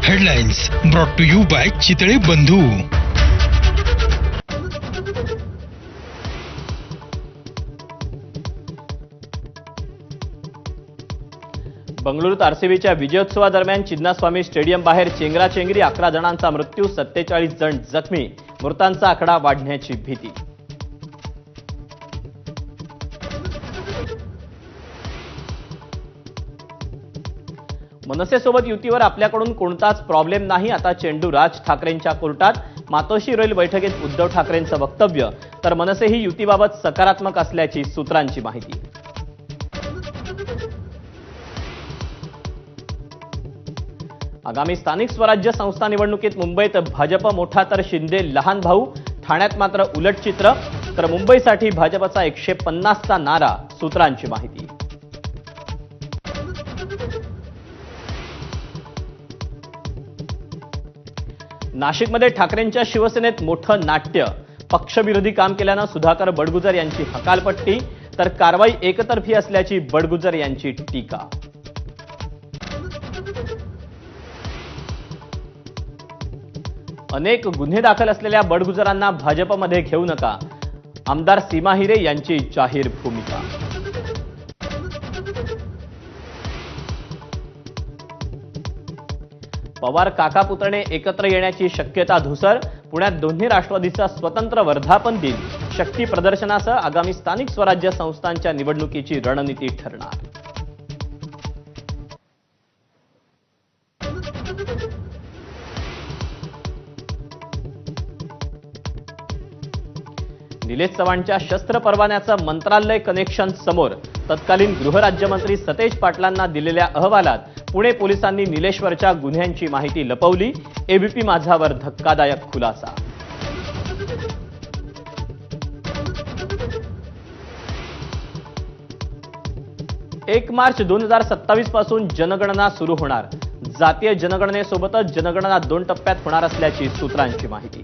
Headlines brought to you by Chitale Bandhu. बंगळुरूत आरसीबीच्या विजयोत्सवादरम्यान Chinnaswamy stadium बाहेर चेंगराचेंगरी, 11 जणांचा मृत्यू, 47 जण जखमी, मृतांचा आकडा वाढण्याची भीती. मनसेसोबत युतीवर आपल्याकडून कोणताच प्रॉब्लेम नाही, आता चेंडू राज ठाकरेंच्या कोर्टात. मातोश्री रोईल बैठकीत उद्धव ठाकरेंचं वक्तव्य, तर मनसे ही युतीबाबत सकारात्मक असल्याची सूत्रांची माहिती. आगामी स्थानिक स्वराज्य संस्था निवडणुकीत मुंबईत भाजप मोठा तर शिंदे लहान भाऊ, ठाण्यात मात्र उलट चित्र. तर मुंबईसाठी भाजपचा 150चा नारा, सूत्रांची माहिती. नाशिकमध्ये ठाकरेंच्या शिवसेनेत मोठं नाट्य. पक्षविरोधी काम केल्यानं सुधाकर बडगुजर यांची हकालपट्टी, तर कारवाई एकतर्फी असल्याची बडगुजर यांची टीका. अनेक गुन्हे दाखल असलेल्या बडगुजरांना भाजपमध्ये घेऊ नका, आमदार सीमा हिरे यांची जाहीर भूमिका. पवार काका पुतणे एकत्र येण्याची शक्यता धुसर. पुण्यात दोन्ही राष्ट्रवादीचा स्वतंत्र वर्धापन दिन. शक्ती प्रदर्शनासह आगामी स्थानिक स्वराज्य संस्थांच्या निवडणुकीची रणनीती ठरणार. निलेश चव्हाणच्या शस्त्र परवान्याचं मंत्रालय कनेक्शन समोर. तत्कालीन गृहराज्यमंत्री सतेज पाटलांना दिलेल्या अहवालात पुणे पोलिसांनी निलेशवरच्या गुन्ह्यांची माहिती लपवली. एबीपी माझावर धक्कादायक खुलासा. एक मार्च 2027 पासून जनगणना सुरू होणार. जातीय जनगणनेसोबतच जनगणना 2 टप्प्यात होणार असल्याची सूत्रांची माहिती.